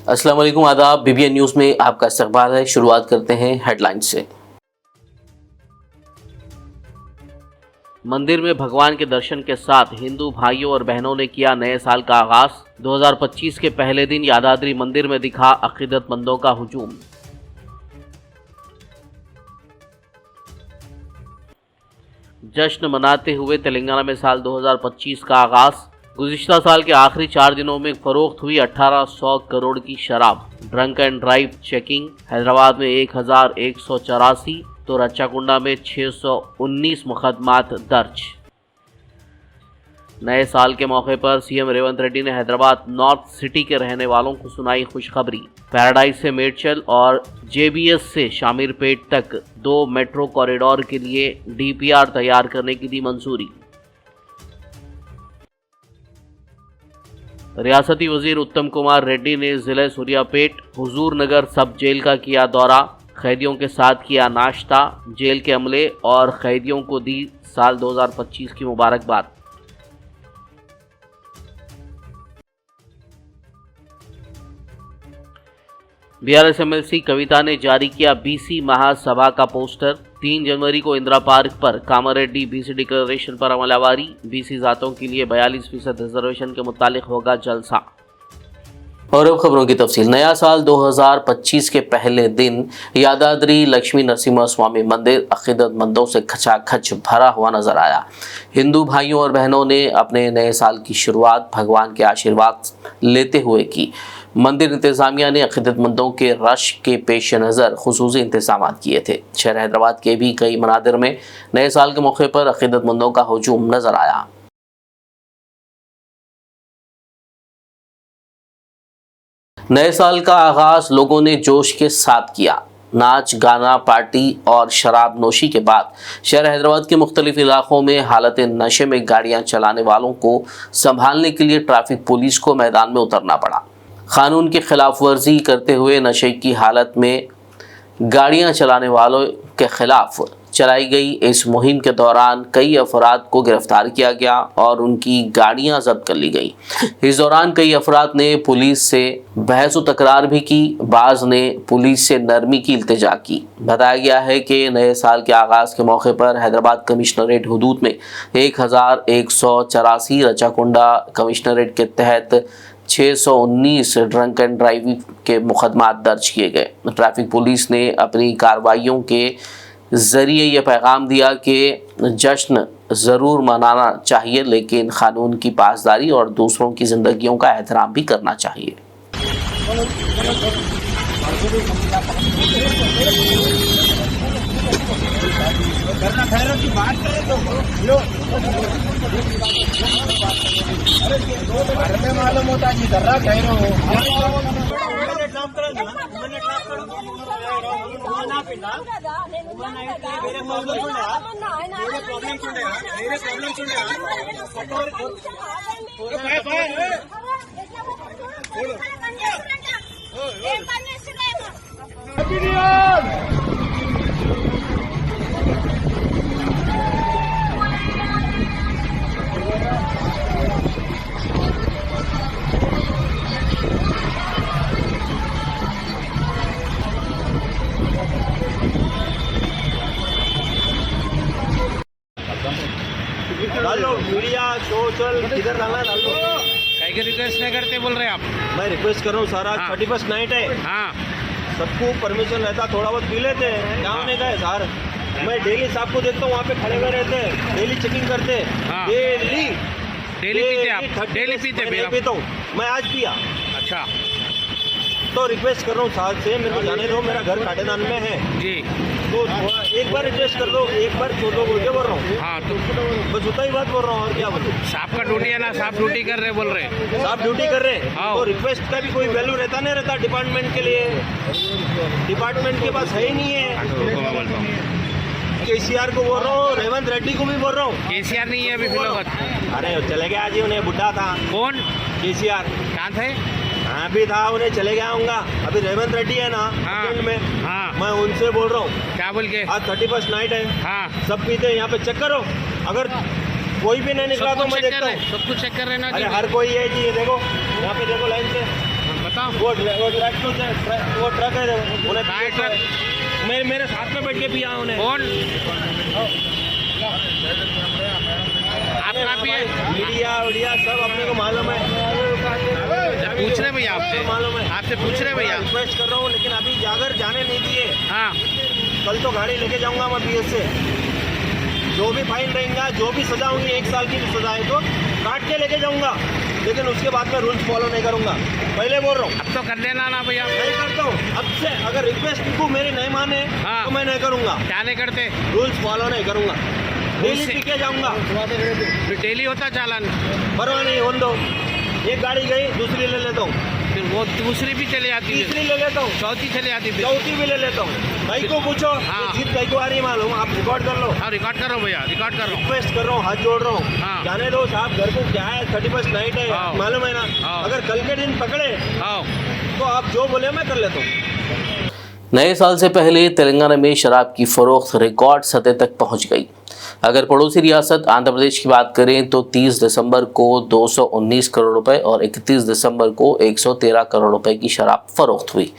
अस्सलाम वालेकुम, आदाब। BBN न्यूज़ में आपका इस्तकबाल है। शुरुआत करते हैं हेडलाइंस से। मंदिर में भगवान के दर्शन के साथ हिंदू भाइयों और बहनों ने किया नए साल का आगाज। 2025 के पहले दिन यादाद्री मंदिर में दिखा अकीदतमंदों का हुजूम। जश्न मनाते हुए तेलंगाना में साल 2025 का आगाज। गुज़िश्ता साल के आखिरी 4 दिनों में फरोख्त हुई 1800 करोड़ की शराब। Drunk and drive checking. Hyderabad में 1184 तो रच्चाकुंडा में 619 मुकदमात दर्ज। नए साल के मौके पर सीएम रेवंत रेड्डी ने हैदराबाद नॉर्थ सिटी के रहने वालों को सुनाई खुशखबरी। पैराडाइज से मेडचल और JBS से शामीरपेट तक 2 मेट्रो कॉरिडोर के लिए DPR तैयार करने की दी मंजूरी। रियासती वजीर उत्तम कुमार रेड्डी ने जिले सूर्यापेट हुजूर नगर सब जेल का किया दौरा। कैदियों के साथ किया नाश्ता। जेल के अमले और कैदियों को दी साल 2025 की मुबारकबाद। BRS MLC कविता ने जारी किया BC महासभा का पोस्टर। 3 जनवरी को इंदिरा पार्क पर कामारेड्डी BC डिक्लेरेशन पर अमलावारी। BC जातों के लिए 42% रिजर्वेशन के मुतालिक होगा जलसा। और अब खबरों की तफसील। नया साल 2025 के पहले दिन यादाद्री लक्ष्मी नरसिम्हा स्वामी मंदिर अकीदतमंदों से खचाखच भरा हुआ नजर आया। हिंदू भाइयों और बहनों ने अपने नए साल की शुरुआत भगवान के आशीर्वाद लेते हुए की। मंदिर इंतजामिया ने अकीदतमंदों के रश के पेश नज़र खुसूसी इंतजाम किए थे। शहर हैदराबाद के भी कई मनादिर में नए साल के मौके पर अकीदतमंदों का हुजूम नजर आया। नए साल का आगाज लोगों ने जोश के साथ किया। नाच गाना, पार्टी और शराब नोशी के बाद शहर हैदराबाद के मुख्तलिफ इलाकों में हालत नशे में गाड़ियां चलाने वालों को संभालने के लिए ट्रैफिक पुलिस को मैदान में उतरना पड़ा। कानून की खिलाफ वर्जी करते हुए नशे की हालत में गाड़ियां चलाने वालों के खिलाफ चलाई गई इस मुहिम के दौरान कई अफराद को गिरफ्तार किया गया और उनकी गाड़ियां जब्त कर ली गई। इस दौरान कई अफराद ने पुलिस से बहस व तकरार भी की। बाज़ ने पुलिस से नरमी की इल्तिजा की। बताया गया है कि नए साल के आगाज़ के मौके पर हैदराबाद कमिश्नरेट हुदूद में 1184, रचाकुंडा कमिश्नरेट के तहत 619 ड्रंक एंड ड्राइव के मुकदमात दर्ज किए गए। ट्रैफिक पुलिस ने अपनी कार्रवाइयों के ज़रिए यह पैगाम दिया कि जश्न ज़रूर मनाना चाहिए, लेकिन कानून की पासदारी और दूसरों की ज़िंदगियों का एहतराम भी करना चाहिए। डालो मीडिया सोशल किधर डालना है डाल दो। कहीं की रिक्वेस्ट नहीं करते बोल रहे आप? मैं रिक्वेस्ट कर रहा हूँ सारा। 31st नाइट है। हाँ, सबको परमिशन रहता, थोड़ा बहुत पी लेते हैं, काम नहीं का है सर। मैं डेली साहब को देखता हूँ वहाँ पे खड़े हुए रहते हैं, डेली चेकिंग करते हैं। हाँ। डेली पीते आप? डेली पीते? मैं पीता हूँ, मैं आज पिया। अच्छा, तो रिक्वेस्ट कर रहा हूँ साहब से, मेरे को जाने दो, मेरा घर काटेदान में है। जी तो एक बार रिक्वेस्ट कर दो, एक बार छोड़ो बोल के बोल रहा हूँ। हाँ, तो बस उतना ही बात बोल रहा हूँ, और क्या बोलूँ। साहब का ड्यूटी है ना, साहब ड्यूटी कर रहे बोल रहे। साहब ड्यूटी कर रहे हैं हाँ। तो रिक्वेस्ट का भी कोई वैल्यू रहता नहीं रहता डिपार्टमेंट के लिए। डिपार्टमेंट के पास है ही नहीं है। KCR को बोल रहा हूँ, रेवंत रेड्डी को भी बोल रहा हूँ। KCR नहीं है अभी फिलहाल। अरे चले गया जी, उन्हें बुढ़ा था। कौन? KCR कहाँ थे? हाँ भी था, उन्हें चले गया होगा। अभी रेवंत रेड्डी है ना हाँ। में। हाँ, मैं उनसे बोल रहा हूँ, क्या बोल के? आज 31st नाइट है। हाँ, सब पीते हैं, यहाँ पे चेक करो। अगर कोई भी नहीं निकला तो मैं देखता हूँ। सब कुछ चेक कर रहे ना अरे जी? हर कोई है जी, ये देखो, यहाँ पे देखो लाइन से। बताओ। वो ट्रक है उन्हें कहाँ है ट्रक? मेरे साथ में बैठ के पिया उन्हें। कौन आपका भी है? मीडिया सब अपने को मालूम है। पूछ रहे भैया आपसे, मालूम है, आपसे पूछ रहे भैया। रिक्वेस्ट कर रहा हूँ, लेकिन अभी जागर जाने नहीं दिए। हाँ, कल तो गाड़ी लेके जाऊंगा मैं BS से, जो भी फाइन रहेगा, जो भी सजा होगी, 1 साल की सजा है तो काट के लेके जाऊंगा, लेकिन उसके बाद में रूल्स फॉलो नहीं करूंगा। पहले बोल रहा हूँ, अब तो कर लेना ना भैया। नहीं करता हूँ अब से। अगर रिक्वेस्ट को मेरी नहीं माने हाँ। तो मैं नहीं करूंगा, क्या नहीं करते? रूल्स फॉलो नहीं करूंगा, डेली से- पी के जाऊंगा। फिर डेली होता चालान, परवाह नहीं, होने दो। एक गाड़ी गई, दूसरी ले लेता हूँ, फिर वो दूसरी भी चली आती है, तीसरी ले लेता हूँ, चौथी चली आती है। चौथी भी ले लेता हूँ। भाई को पूछो, हाँ। ये जीत भाई को आ रही मालूम, आप रिकॉर्ड कर लो। हाँ, रिकॉर्ड करो भैया, रिकॉर्ड कर रहा हूँ। रिक्वेस्ट कर रहा हूँ, हाथ जोड़ रहा हूँ, हाँ। जाने दो साहब। घर को क्या है, 31st नाइट है, हाँ। मालूम है ना। हाँ। अगर कल के दिन पकड़े आओ, तो आप जो बोले मैं कर लेता हूँ। नए साल से पहले तेलंगाना में शराब की फरोख्त रिकॉर्ड सतह तक पहुंच गई। अगर पड़ोसी रियासत आंध्र प्रदेश की बात करें तो 30 दिसंबर को 219 करोड़ रुपए और 31 दिसंबर को 113 करोड़ रुपए की शराब फरोख्त हुई,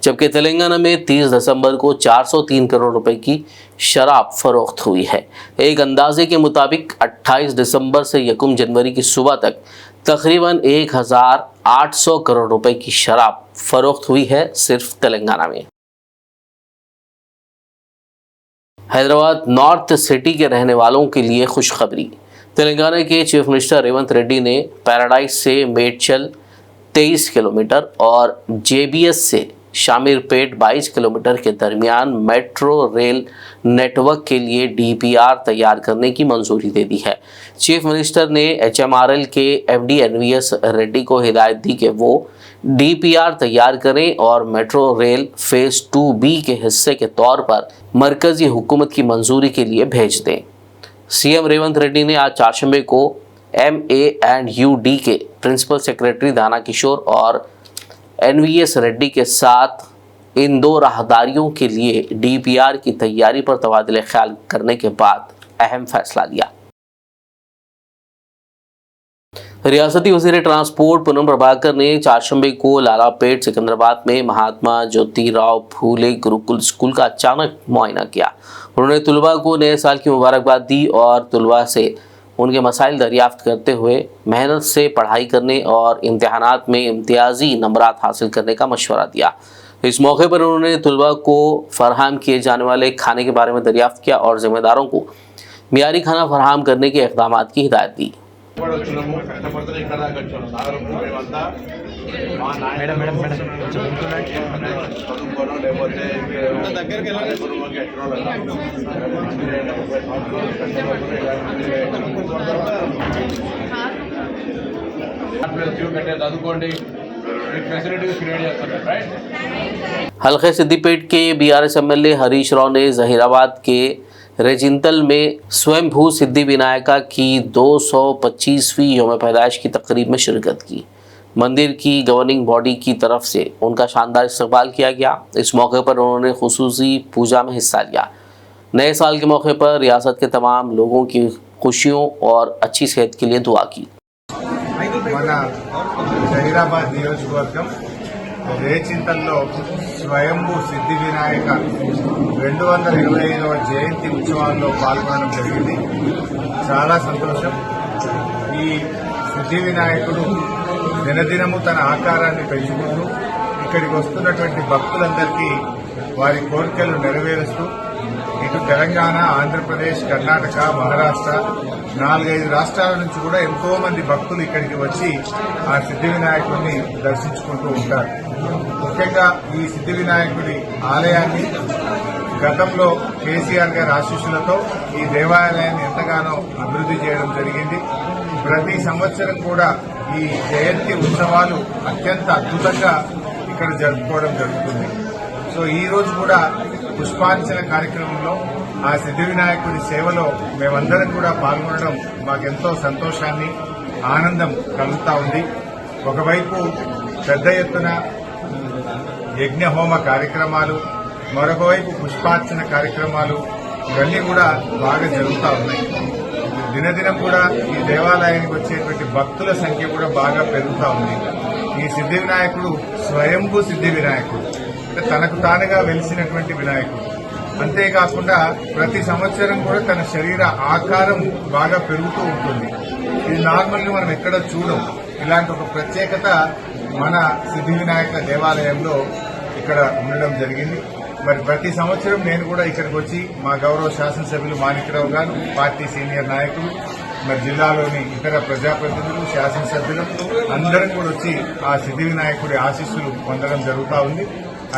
जबकि तेलंगाना में 30 दिसंबर को 403 करोड़ रुपए की शराब फरोख्त हुई है। एक अंदाजे के मुताबिक 28 दिसंबर से 1 जनवरी की सुबह तक तकरीबन 1800 करोड़ रुपए की शराब फरोख्त हुई है सिर्फ तेलंगाना में। हैदराबाद नॉर्थ सिटी के रहने वालों के लिए खुशखबरी। तेलंगाना के चीफ मिनिस्टर रेवंत रेड्डी ने पैराडाइज से मेडचल 23 किलोमीटर और JBS से शामीरपेट 22 किलोमीटर के दरमियान मेट्रो रेल नेटवर्क के लिए DPR तैयार करने की मंजूरी दे दी है। चीफ मिनिस्टर ने HMRL के MD NVS रेड्डी को हिदायत दी कि वो DPR तैयार करें और मेट्रो रेल फेज 2B के हिस्से के तौर पर मरकजी हुकूमत की मंजूरी के लिए भेज दें। CM रेवंत रेड्डी ने आज चारशंबे को MA&UD के प्रिंसिपल सेक्रेटरी दाना किशोर और NVS रेड्डी के साथ इन 2 राहदारियों के लिए DPR की तैयारी पर तबादले ख्याल करने के बाद अहम फैसला लिया। रियासती वज़ीर ट्रांसपोर्ट पूनम प्रभाकर ने चारशंबे को लालापेट सिकंदराबाद में महात्मा ज्योतिराव फूले गुरुकुल स्कूल का अचानक मुआयना किया। उन्होंने तुलबा को नए साल की मुबारकबाद दी और तुलबा से उनके मसाइल दरियाफ्त करते हुए मेहनत से पढ़ाई करने और इम्तिहानात में इम्तियाजी नंबरात हासिल करने का मशवरा दिया। इस मौके पर उन्होंने तुलबा को फराहम किए जाने वाले खाने के बारे में दरियाफ्त किया और जिम्मेदारों को मियारी खाना फराहम करने के इक़दाम की हिदायत दी। हल्के सिद्दीपेट के BRS MLA हरीश राव ने जहीराबाद के रेजिंतल में स्वयंभू सिद्धि विनायका की 225वीं यौम पैदाइश की तकरीब में शिरकत की। मंदिर की गवर्निंग बॉडी की तरफ से उनका शानदार इस्तकबाल किया गया। इस मौके पर उन्होंने खुसूसी पूजा में हिस्सा लिया। नए साल के मौके पर रियासत के तमाम लोगों की खुशियों और अच्छी सेहत के लिए दुआ की। మన జహీరాబాద్ నియోజకవర్గం రేచింతల్లో స్వయంభూ సిద్ధి వినాయక 225వ జయంతి ఉత్సవాల్లో పాల్గొనడం జరిగింది. చాలా సంతోషం. ఈ సిద్ధి వినాయకుడు దినదినము తన ఆకారాన్ని పెంచుకుంటూ ఇక్కడికి వస్తున్నటువంటి భక్తులందరికీ వారి కోరికలు నెరవేరుస్తూ ఇటు తెలంగాణ, ఆంధ్రప్రదేశ్, కర్ణాటక, మహారాష్ట్ర 4-5 రాష్ట్రాల నుంచి కూడా ఎంతో మంది భక్తులు ఇక్కడికి వచ్చి ఆ సిద్ధి వినాయకుడిని దర్శించుకుంటూ ఉంటారు. ముఖ్యంగా ఈ సిద్ధి వినాయకుడి ఆలయాన్ని గతంలో కేసీఆర్ గారి ఆశీస్సులతో ఈ దేవాలయాన్ని ఎంతగానో అభివృద్ధి చేయడం జరిగింది. ప్రతి సంవత్సరం కూడా ఈ జయంతి ఉత్సవాలు అత్యంత అద్భుతంగా ఇక్కడ జరుపుకోవడం జరుగుతుంది. సో ఈ రోజు కూడా పుష్పార్చన కార్యక్రమంలో ఆ సిద్ధి వినాయకుడి సేవలో మేమందరం కూడా పాల్గొనడం మాకెంతో సంతోషాన్ని, ఆనందం కలుగుతా ఉంది. ఒకవైపు పెద్ద ఎత్తున యజ్ఞ హోమ కార్యక్రమాలు, మరొక వైపు పుష్పార్చన కార్యక్రమాలు ఇవన్నీ కూడా బాగా జరుగుతూ ఉన్నాయి. దినదినం కూడా ఈ దేవాలయానికి వచ్చేటువంటి భక్తుల సంఖ్య కూడా బాగా పెరుగుతూ ఉంది. ఈ సిద్ధి వినాయకుడు స్వయంభూ సిద్ధి వినాయకుడు, అంటే తనకు తానుగా వెలిసినటువంటి వినాయకుడు. అంతేకాకుండా ప్రతి సంవత్సరం కూడా తన శరీర ఆకారం బాగా పెరుగుతూ ఉంటుంది. ఇది నార్మల్గా మనం ఎక్కడ చూడం. ఇలాంటి ఒక ప్రత్యేకత మన సిద్ధి వినాయక దేవాలయంలో ఇక్కడ ఉండడం జరిగింది. మరి ప్రతి సంవత్సరం నేను కూడా ఇక్కడికి వచ్చి మా గౌరవ శాసనసభ్యులు మాణిక్యరావు గారు, పార్టీ సీనియర్ నాయకులు, మరి జిల్లాలోని ఇతర ప్రజాప్రతినిధులు, శాసనసభ్యులు అందరం కూడా వచ్చి ఆ సిద్ధి వినాయకుడి ఆశీస్సులు పొందడం జరుగుతూ ఉంది.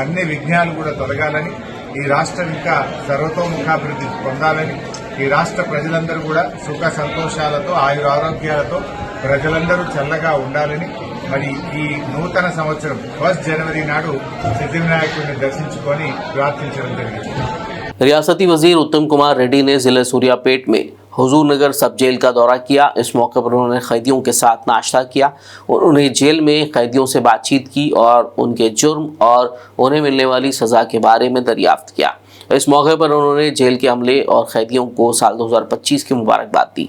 అన్ని విఘ్నాలు కూడా తొలగాలని, ఈ రాష్ట్రం ఇంకా సర్వతోముఖాభివృద్ధి పొందాలని, ఈ రాష్ట్ర ప్రజలందరూ కూడా సుఖ సంతోషాలతో ఆయురారోగ్యాలతో ప్రజలందరూ చల్లగా ఉండాలని, మరి ఈ నూతన సంవత్సరం 1 జనవరి నాడు సిద్ధి వినాయకుడిని దర్శించుకొని ప్రార్థించడం జరిగింది. रियासती वजीर उत्तम कुमार रेड्डी ने जिले सूर्यापेट में हुजूर नगर सब जेल का दौरा किया। इस मौके पर उन्होंने कैदियों के साथ नाश्ता किया और उन्हें जेल में कैदियों से बातचीत की और उनके जुर्म और उन्हें मिलने वाली सजा के बारे में दरियाफ्त किया। इस मौके पर उन्होंने जेल के अमले और कैदियों को साल 2025 की मुबारकबाद दी।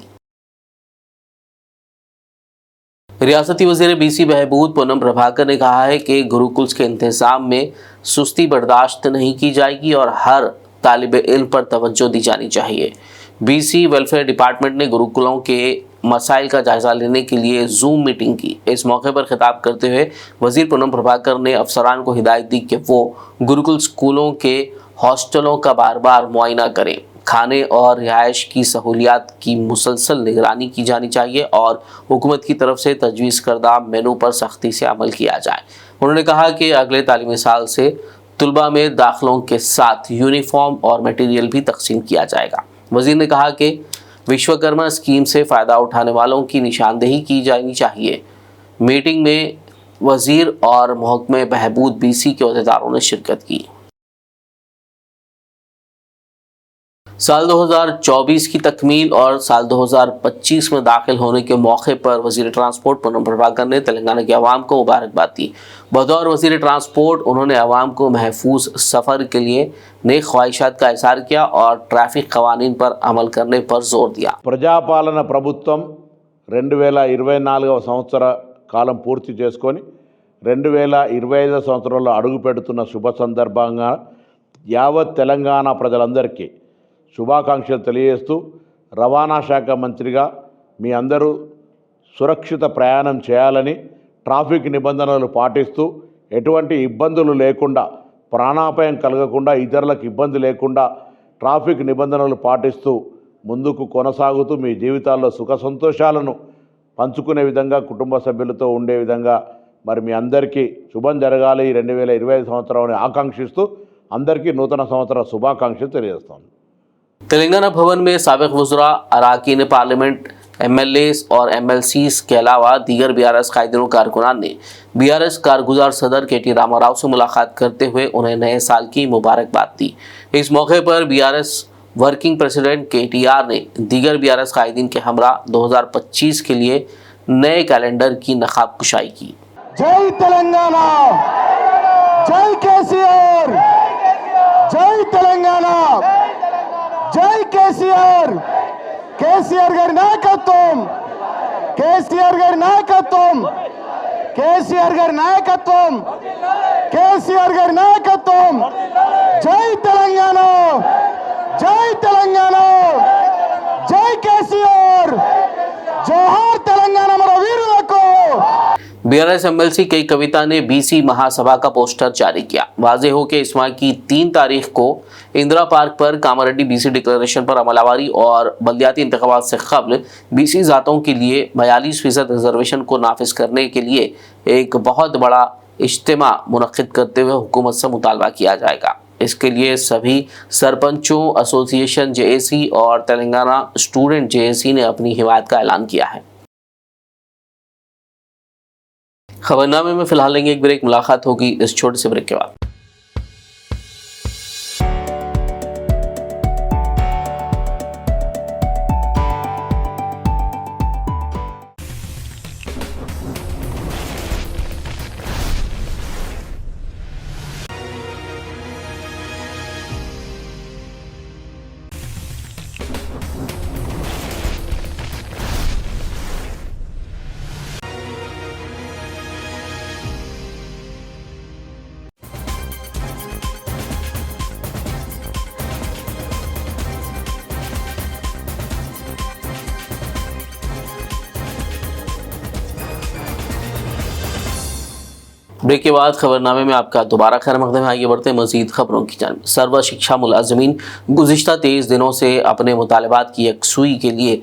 रियासती वजीर बीसी बहबूद पूनम प्रभाकर ने कहा है कि गुरुकुल्स के इंतजाम में सुस्ती बर्दाश्त नहीं की जाएगी और हर तालिब इल्म पर तवज्जो दी जानी चाहिए। बीसी वेलफेयर डिपार्टमेंट ने गुरुकुलों के मसाइल का जायजा लेने के लिए जूम मीटिंग की। इस मौके पर खिताब करते हुए वजीर पूनम प्रभाकर ने अफसरान को हिदायत दी कि वो गुरुकुल स्कूलों के हॉस्टलों का बार बार मुआयना करें। खाने और रिहाइश की सहूलियात की मुसलसल निगरानी की जानी चाहिए और हुकूमत की तरफ से तजवीज़ करदा मेनू पर सख्ती से अमल किया जाए। उन्होंने कहा कि अगले तालीमी साल से तुलबा में दाखिलों के साथ यूनिफॉर्म और मटेरियल भी तकसीम किया जाएगा। वजीर ने कहा कि विश्वकर्मा स्कीम से फ़ायदा उठाने वालों की निशानदेही की जानी चाहिए। मीटिंग में वजीर और महकमे बहबूद बीसी के अहदेदारों ने शिरकत की। साल 2024 की तकमील और साल 2025 में दाखिल होने के मौके पर वजीर ट्रांसपोर्ट पूनम प्रभाकर ने तेलंगाना के अवाम को मुबारकबाद दी। बतौर वजीर ट्रांसपोर्ट उन्होंने अवाम को महफूज सफ़र के लिए नेक ख्वाहिशात का इज़हार किया और ट्रैफिक कवानीन पर अमल करने पर जोर दिया। ప్రజాపాలన ప్రభుత్వం 2024వ సంవత్సర కాలం పూర్తి చేసుకొని 2025వ సంవత్సరంలో అడుగు పెడుతున్న శుభ సందర్భంగా యావత్ తెలంగాణ ప్రజలందరికీ శుభాకాంక్షలు తెలియజేస్తూ రవాణా శాఖ మంత్రిగా మీ అందరూ సురక్షిత ప్రయాణం చేయాలని, ట్రాఫిక్ నిబంధనలు పాటిస్తూ ఎటువంటి ఇబ్బందులు లేకుండా, ప్రాణాపాయం కలగకుండా, ఇతరులకు ఇబ్బంది లేకుండా ట్రాఫిక్ నిబంధనలు పాటిస్తూ ముందుకు కొనసాగుతూ మీ జీవితాల్లో సుఖ సంతోషాలను పంచుకునే విధంగా, కుటుంబ సభ్యులతో ఉండే విధంగా మరి మీ అందరికీ శుభం జరగాలి 2025 సంవత్సరాన్ని ఆకాంక్షిస్తూ అందరికీ నూతన సంవత్సర శుభాకాంక్షలు తెలియజేస్తాను। तेलंगाना भवन में साबिक वज़रा, अरकान पार्लियामेंट, MLAs और MLCs के अलावा दीगर BRS कायदीन कारकुनान ने BRS कारगुजार सदर KT रामाराव से मुलाकात करते हुए उन्हें नए साल की मुबारकबाद दी। इस मौके पर BRS वर्किंग प्रेसिडेंट KTR ने दीगर BRS कायदीन के हमरा 2025 के लिए नए कैलेंडर की नकाब कुशाई की। जय तेलंगाना, जय केसीआर, जय तेलंगाना, जय केसीआर, केसीआर गारी नायकत्వం, केसीआर गारी नायकत्వం, केसीआर गारी नायकत्వం, केसीआर गारी नायकत्వం, जय तेलंगाना, जय तेलंगाना, जय केसीआर, जोहार तेलंगाना मरो वीरुలకు। BRS MLC के कविता ने BC महासभा का पोस्टर जारी किया। वाज़ेह हो कि इस माह की 3 तारीख को इंदिरा पार्क पर कामारेड्डी BC डिक्लेरेशन पर अमलावरी और बल्दियाती इंतखाबात से कबल BC ज़ातों के लिए 42% रिजर्वेशन को नाफिज करने के लिए एक बहुत बड़ा इज्तिमा मुनक्किद करते हुए हुकूमत से मुतालबा किया जाएगा। इसके लिए सभी सरपंचों एसोसिएशन JAC और तेलंगाना स्टूडेंट JAC ने अपनी हिमायत का ऐलान किया है। खबरनामे में फिलहाल लेंगे एक ब्रेक। मुलाकात होगी इस छोटे से ब्रेक के बाद। ब्रेक के बाद खबरनामे में आपका दोबारा खैर मकदम है। आइए बढ़ते हैं मजीद खबरों की जानिब। सर्व शिक्षा मुलाजमीन गुज़िश्ता 23 दिनों से अपने मुतालबात की यकसुई के लिए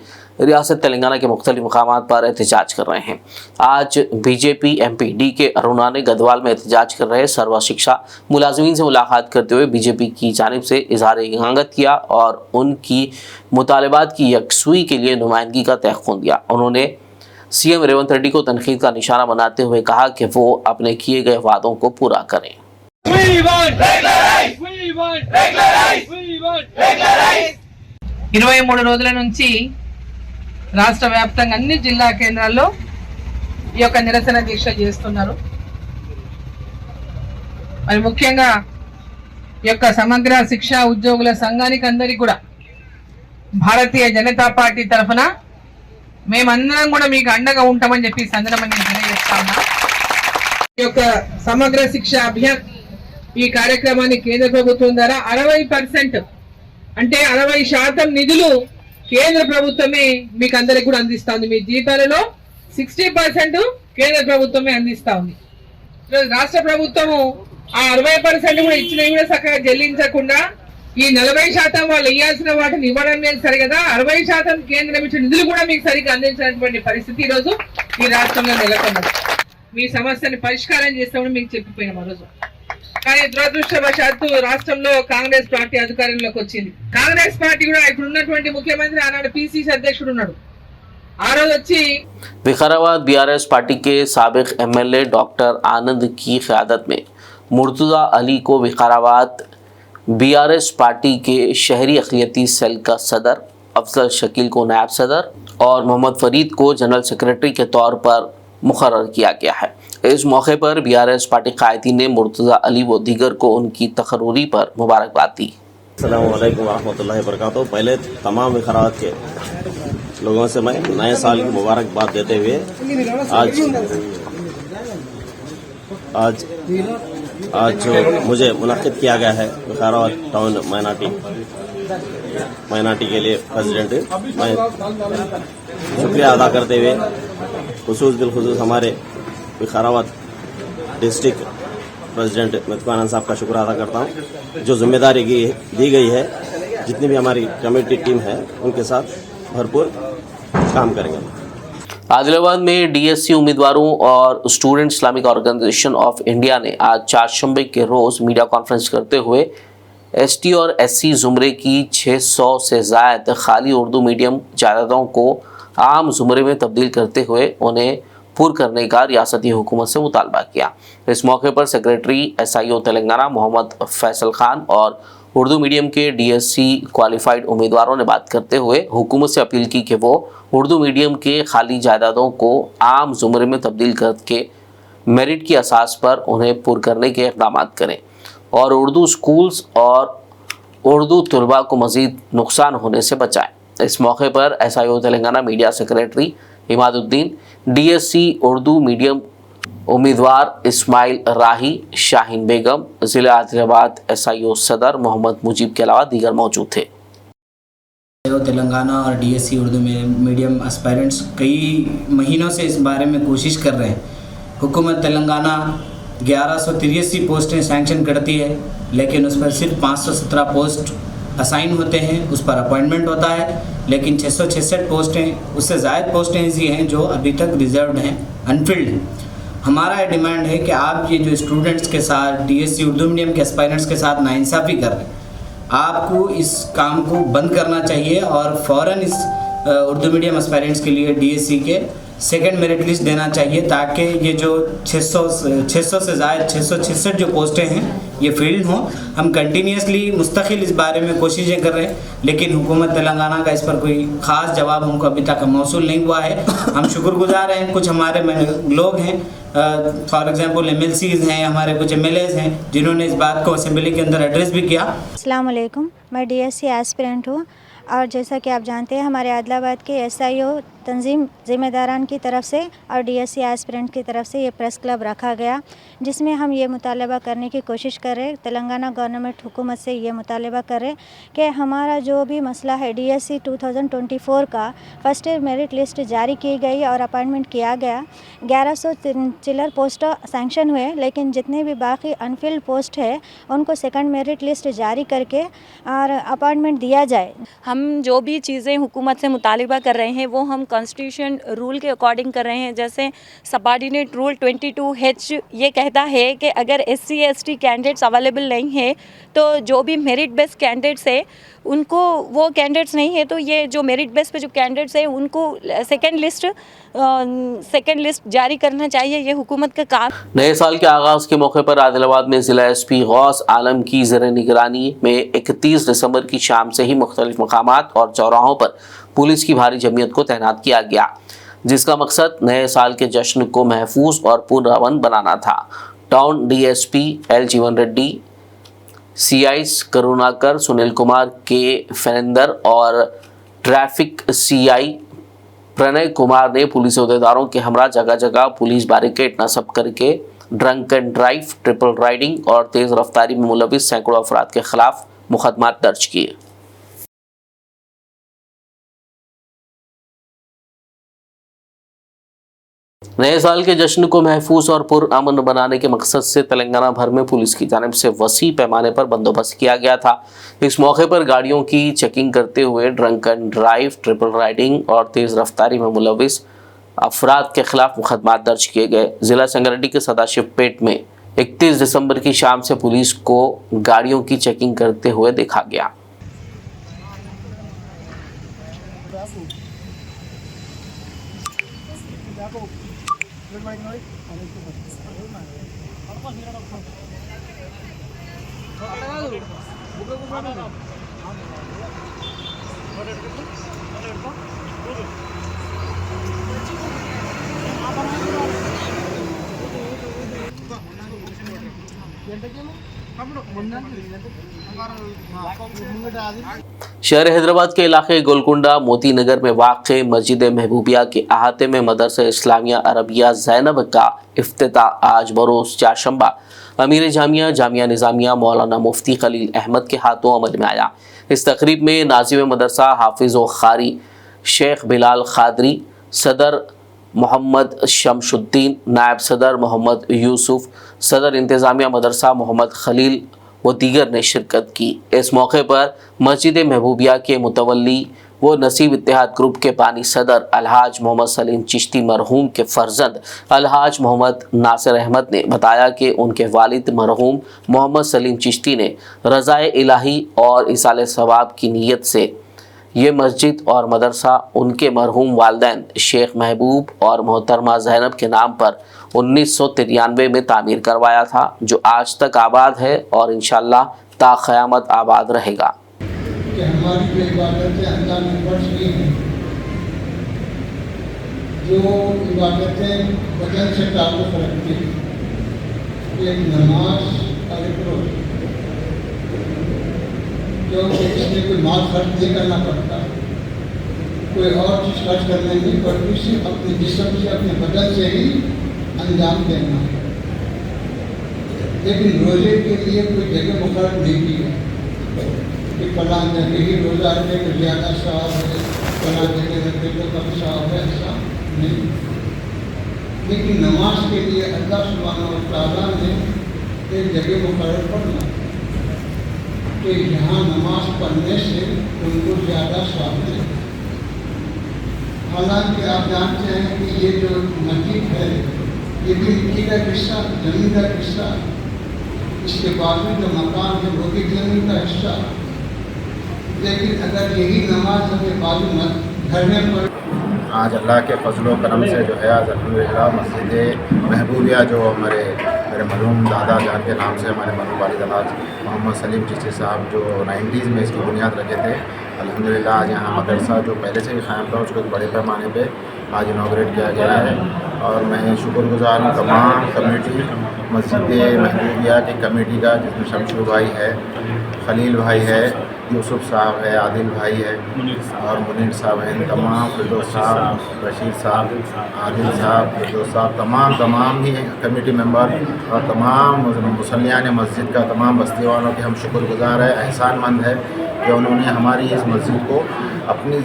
रियासत तेलंगाना के मुख्तलिफ मकामात पर एहतजाज कर रहे हैं। आज बीजेपी MP DK अरुणा ने गदवाल में एहतजाज कर रहे सर्व शिक्षा मुलाजमीन से मुलाकात करते हुए बीजेपी की जानिब से इजहार यकीनत किया और उनकी मुतालबात की यकसुई के लिए नुमाइंदगी का तहफ़्फ़ुज़ दिया। उन्होंने CM रेवंत रेड्डी को तनकीद का निशाना बनाते हुए कहा कि वो अपने किए गए वादों को पूरा करें। 23 రోజుల నుంచి రాష్ట్ర వ్యాప్తంగా అన్ని జిల్లా కేంద్రాల్లో ఈ యొక్క నిరసన దీక్ష చేస్తున్నారు. మరి ముఖ్యంగా ఈ యొక్క సమగ్ర శిక్షా ఉద్యోగుల సంఘానికి అందరికీ కూడా భారతీయ జనతా పార్టీ తరఫున మేమందరం కూడా మీకు అండగా ఉంటామని చెప్పి సందర్భంగా నేను తెలియజేస్తా ఉన్నా. ఈ యొక్క సమగ్ర శిక్ష అభియాన్ ఈ కార్యక్రమాన్ని కేంద్ర ప్రభుత్వం ద్వారా 60% అంటే 60% నిధులు కేంద్ర ప్రభుత్వమే మీకు అందరికి కూడా అందిస్తా ఉంది. మీ జీతాలలో 60% కేంద్ర ప్రభుత్వమే అందిస్తా ఉంది. రాష్ట్ర ప్రభుత్వము ఆ 60% కూడా ఇచ్చినవి కూడా చక్కగా చెల్లించకుండా ఈ 40% వాళ్ళు ఇవ్వాల్సిన వాటిని ఇవ్వడం లేదు సరి కదా. 60% కేంద్రం ఇచ్చిన నిధులు కూడా మీకు సరిగ్గా అందించినటువంటి పరిస్థితి ఈ రోజు ఈ రాష్ట్రంలో నెలకొన్నది. మీ సమస్యని పరిష్కారం చేస్తామని మీకు చెప్పిపోయినాం ఆ రోజు. కానీ దురదృష్టవశాత్తు రాష్ట్రంలో కాంగ్రెస్ పార్టీ అధికారంలోకి వచ్చింది. కాంగ్రెస్ పార్టీ కూడా ఇప్పుడు ఉన్నటువంటి ముఖ్యమంత్రి ఆనాడు PCC అధ్యక్షుడు ఉన్నాడు. ఆ రోజు వచ్చి विकाराबाद BRS पार्टी के साबिक MLA डॉक्टर आनंद की क़यादत में मुर्तज़ा अली को विकाराबाद BRS पार्टी के शहरी अक़लियती सेल का सदर, अफजल शकील को नायब सदर और मोहम्मद फरीद को जनरल सेक्रेटरी के तौर पर मुकर्रर किया गया है। इस मौके पर BRS पार्टी कायदीन ने मुर्तज़ा अली व दीगर को उनकी तकर्री पर मुबारकबाद दी। अस्सलाम वालेकुम रहमतुल्लाहि व बरकातहू। पहले तमाम विकाराबाद के लोगों से मैं नए साल की मुबारकबाद देते हुए आज जो मुझे मुनक़्क़िद किया गया है विकाराबाद टाउन माइनॉरिटी के लिए प्रेसिडेंट, मैं शुक्रिया अदा करते हुए बिलखुसूस हमारे विकाराबाद डिस्ट्रिक्ट प्रेसिडेंट मतवाना साहब का शुक्र अदा करता हूँ, जो जिम्मेदारी दी गई है। जितनी भी हमारी कमेटी टीम है उनके साथ भरपूर काम करेंगे। आदिलाबाद में DSC उम्मीदवारों और student Islamic organisation of India ने आज चारशंबे के रोज़ मीडिया कॉन्फ्रेंस करते हुए ST और SC ज़ुमरे की 600 से ज़ायद खाली उर्दू मीडियम जायदादों को आम ज़ुमरे में तब्दील करते हुए उन्हें पूर करने का रियासती हुकूमत से मुतालबा किया। इस मौके पर सेक्रेटरी SIO तेलंगाना मोहम्मद फैसल खान और उर्दू मीडियम के DSC क्वालिफाइड उम्मीदवारों ने बात करते हुए हुकूमत से अपील की कि वो उर्दू मीडियम के खाली जायदादों को आम ज़ुमरे में तब्दील करके मेरिट की असास पर उन्हें पूर करने के इक़दाम करें और उर्दू स्कूल्स और उर्दू तलबा को मज़ीद नुकसान होने से बचाएं। इस मौके पर SIO Telangana media secretary Imaduddin, DSC Urdu medium उम्मीदवार इस्माइल राही, शाहीन बेगम, ज़िला आदिलाबाद SIO सदर मोहम्मद मुजीब के अलावा दीगर मौजूद थे। तेलंगाना और DSC उर्दू मीडियम एस्पायरेंट्स कई महीनों से इस बारे में कोशिश कर रहे हैं। हुकूमत तेलंगाना 1183 पोस्टें सैंक्शन करती है, लेकिन उस पर सिर्फ 517 पोस्ट असाइन होते हैं, उस पर अपॉइंटमेंट होता है, लेकिन 666 पोस्टें उससे ज़ायद पोस्टें ऐसी हैं जो अभी तक रिजर्व्ड हैं, अनफिल्ड हैं। हमारा ये डिमांड है कि आप ये जो स्टूडेंट्स के साथ DSC उर्दू मीडियम के एस्पायरेंट्स के साथ नाइंसाफ़ी कर रहे हैं, आपको इस काम को बंद करना चाहिए और फ़ौरन इस उर्दू मीडियम एस्पायरेंट्स के लिए DSC के सेकंड मेरिट लिस्ट देना चाहिए, ताकि ये जो 600 से ज़ायद 666 जो पोस्टें हैं ये फील्ड हों। हम कंटिन्यूसली मुस्तकिल इस बारे में कोशिशें कर रहे हैं, लेकिन हुकूमत तेलंगाना का इस पर कोई ख़ास जवाब हमको अभी तक मौसूल नहीं हुआ है। हम शुक्रगुजार हैं, कुछ हमारे लोग हैं, फॉर एग्जांपल MLCs हैं, हमारे कुछ MLAs हैं जिन्होंने इस बात को असेंबली के अंदर एड्रेस भी किया। अस्सलाम वालेकुम, मैं DSC एस्पिरेंट हूँ और जैसा कि आप जानते हैं हमारे आदिलाबाद के SIO तंजीम ज़िम्मेदारान की तरफ से और डीएससी एस्पिरेंट की तरफ से ये प्रेस क्लब रखा गया, जिसमें हम ये मुतालबा करने की कोशिश कर रहे, तेलंगाना गवर्नमेंट हुकूमत से ये मुतालबा कर रहे कि हमारा जो भी मसला है डीएससी 2024 का फर्स्ट ईयर मेरिट लिस्ट जारी की गई और अपॉइंटमेंट किया गया। 1100 चिल्लर पोस्ट सैंक्शन हुए, लेकिन जितने भी बाकी अनफिल्ड पोस्ट है उनको सेकंड मेरिट लिस्ट जारी करके और अपॉइंटमेंट दिया जाए। हम जो भी चीज़ें हुकूमत से मुतालिबा कर रहे हैं वो हम कॉन्स्टिट्यूशन रूल के अकॉर्डिंग कर रहे हैं। जैसे सबऑर्डिनेट रूल 22H ये कहता है कि अगर SC ST कैंडिडेट्स अवेलेबल नहीं है तो जो भी मेरिट बेस्ड कैंडिडेट्स है उनको, वो कैंडिडेट्स नहीं है तो ये जो मेरिट बेस पे जो कैंडिडेट्स है उनको सेकंड लिस्ट जारी करना चाहिए। ये हुकूमत का काम। नए साल के आगाज के मौके पर आदिलाबाद में जिला SP गौस आलम की ज़ेर निगरानी में 31 दिसंबर की शाम से ही मुख्तलिफ मकामात और चौराहों पर पुलिस की भारी जमीयत को तैनात किया गया, जिसका मकसद नए साल के जश्न को महफूज और पुरअमन बनाना था। टाउन DSP L जीवन रेड्डी, CIs करुणाकर, सुनील कुमार, के फैनेंदर और ट्रैफिक CI प्रणय कुमार ने पुलिस अहदेदारों के हमरा जगह जगह पुलिस बैरिकेड नस्ब करके drunk and drive, triple riding और तेज़ रफ्तारी में मुलविस सैकड़ों अफराद के खिलाफ मुकदमात दर्ज किए। नए साल के जश्न को महफूज और पुरअमन बनाने के मकसद से तेलंगाना भर में पुलिस की जानिब से वसी पैमाने पर बंदोबस्त किया गया था। इस मौके पर गाड़ियों की चेकिंग करते हुए drunk and drive, triple riding और तेज़ रफ्तारी में मुलविस अफराद के खिलाफ मुकदमात दर्ज किए गए। जिला संगारेड्डी के सदाशिवपेट में 31 दिसंबर की शाम से पुलिस को गाड़ियों की चेकिंग करते हुए देखा गया। शहर हैदराबाद के इलाके गोलकुंडा मोती नगर में वाक़ मस्जिद महबूबिया के अहाते में मदरसा इस्लामिया अरबिया ज़ैनब का इफ्तिताह आज बरोज़ चारशंबा अमीर जामिया जामिया निज़ामिया मौलाना मुफ्ती खलील अहमद के हाथों अमल में आया। इस तकरीब में नाज़िम मदरसा हाफिज़ व ख़ारी शेख बिलाल खादरी, सदर मोहम्मद शमशुद्दीन, नायब सदर मोहम्मद यूसुफ, सदर इंतज़ामिया मदरसा मोहम्मद खलील व दीगर ने शिरकत की। इस मौके पर मस्जिद महबूबिया के मुतवल्ली व नसीब इत्तेहाद ग्रुप के बानी सदर अलहाज मोहम्मद सलीम चिश्ती मरहूम के फर्जंद अलहाज मोहम्मद नासिर अहमद ने बताया कि उनके वालिद मरहूम मोहम्मद सलीम चिश्ती ने रज़ाए इलाही और इसाले सवाब की नीयत से ये मस्जिद और मदरसा उनके मरहूम वालिदैन शेख महबूब और मोहतरमा ज़ैनब के नाम पर 1993 में तामीर करवाया था, जो आज तक आबाद है और इंशाअल्लाह ता क़यामत आबाद रहेगा। कि हमारी जो इबादतें अल्लाह ने फर्ज की हैं, जो इबादतें बदन से ताल्लुक़ रखती हैं, एक नमाज और एक रोज़ा, क्योंकि इसमें कोई माल खर्च नहीं करना पड़ता, कोई और चीज़ खर्च करने नहीं पड़ती, सिर्फ अपने जिस्म से अपने बदन से ही अंजाम देना है। लेकिन रोज़े के लिए कोई जगह मुकर्रर नहीं की है कि फलां जगह ही रोज़ा रखे तो ज़्यादा सवाब है, फलां जगह रखे तो कम सवाब है, ऐसा नहीं। लेकिन नमाज के लिए अल्लाह सुब्हानहू व तआला ने एक जगह मुकर्रर करना कि यहाँ नमाज पढ़ने से उनको ज़्यादा सवाब मिलेगा। हालांकि आप जानते हैं कि ये जो मस्जिद है ये भी मिट्टी का हिस्सा, जमीन का हिस्सा, इसके बावजूद जो मकान है वो भी जमीन का हिस्सा। लेकिन अगर यही नमाज हमें बाजू घर में पढ़, आज अल्लाह के फजलो करम से जो है आज अल्हम्दुलिल्लाह मस्जिद महबूबिया जो मेरे मरहूम दादा जान के नाम से हमारे मरहूम वालिद अलहाज मोहम्मद सलीम चिश्ती साहब जो 90s में इसकी बुनियाद रखे थे, अल्हम्दुलिल्लाह आज यहाँ मदरसा जो पहले से ही क़ायम था उसको एक बड़े पैमाने पे आज इनॉग्रेट किया गया है। और मैं शुक्रगुज़ार हूँ तमाम कमेटी मस्जिद महबूबिया की कमेटी का, जिसमें शमशू भाई है, खलील भाई है, यूसुफ साहब है, आदिल भाई है और मुनीर साहब हैं, तमाम फिरदौस साहब, बशीर साहब, आदिल साहब, फिरदौस साहब, तमाम ही कमेटी मेंबर और तमाम मुसल्लियान मस्जिद का तमाम बस्ती वालों के हम शुक्रगुजार है, एहसानमंद है कि उन्होंने हमारी इस मस्जिद को अपनी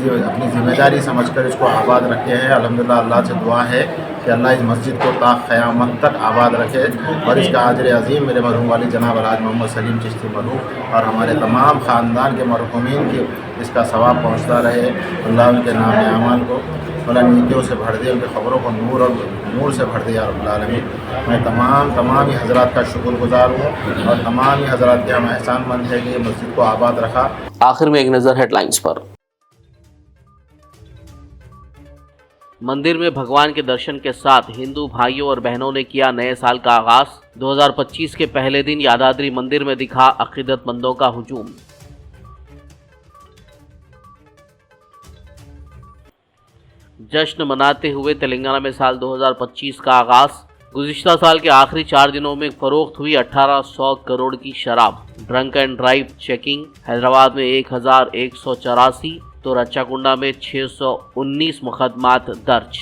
जिम्मेदारी समझकर इसको आबाद रखे हैं। अल्हम्दुलिल्लाह अल्लाह से दुआ है कि अल्लाह इस मस्जिद को ता क़यामत तक आबाद रखे और इसका आजर अज़ीम मेरे मरहूम वाली जनाब अलहाज मोहम्मद सलीम चिश्ती मरहूम और हमारे तमाम ख़ानदान के मरहूमीन के इसका सवाब पहुँचता रहे। अल्लाह उनके नाम अमाल को अल्लाह नीतियों से भर दे, उनकी ख़बरों को नूर से भर दे या रब्बुल आलमीन। मैं तमाम ही हज़रात का शुक्रगुजार हूँ और तमाम ही हज़रात के हम एहसानमंद है कि ये मस्जिद को आबाद रखा। आखिर में एक नज़र हेडलाइंस पर। मंदिर में भगवान के दर्शन के साथ हिंदू भाइयों और बहनों ने किया नए साल का आगाज। 2025 के पहले दिन यादाद्री मंदिर में दिखा अकीदतमंदों का हुजूम। जश्न मनाते हुए तेलंगाना में साल 2025 का आगाज। गुज़िश्ता साल के आखिरी 4 दिनों में फरोख्त हुई 1800 करोड़ की शराब। Drunk and drive checking. Hyderabad में 1184 तो रच्चाकुंडा में 619 मुकदमात दर्ज।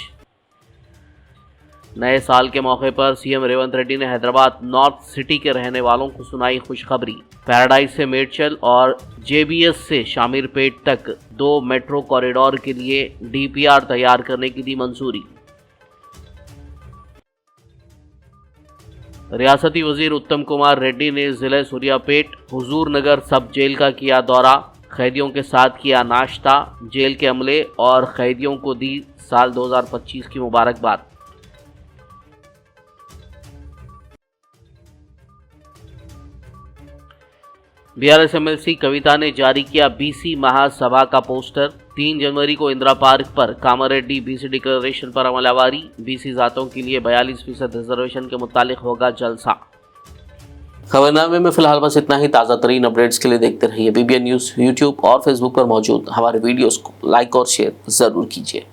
नए साल के मौके पर सीएम रेवंत रेड्डी ने हैदराबाद नॉर्थ सिटी के रहने वालों को सुनाई खुशखबरी। पैराडाइज से मेडचल और जेबीएस से शामीरपेट तक 2 मेट्रो कॉरिडोर के लिए डीपीआर तैयार करने की दी मंजूरी। रियासती वजीर उत्तम कुमार रेड्डी ने जिले सूर्यापेट हुजूर नगर सब जेल का किया दौरा। कैदियों के साथ किया नाश्ता। जेल के अमले और कैदियों को दी साल 2025 की मुबारकबाद। बीआरएस एमएलसी कविता ने जारी किया बीसी महासभा का पोस्टर। 3 जनवरी को इंदिरा पार्क पर कामारेड्डी बीसी डिक्लेरेशन पर अमलावारी। बीसी जातों के लिए 42% रिजर्वेशन के मुतालिक होगा जलसा। खबरनामे में फिलहाल बस इतना ही। ताज़ा तरीन अपडेट्स के लिए देखते रहिए BBN न्यूज़। यूट्यूब और फेसबुक पर मौजूद हमारे वीडियोस को लाइक और शेयर ज़रूर कीजिए।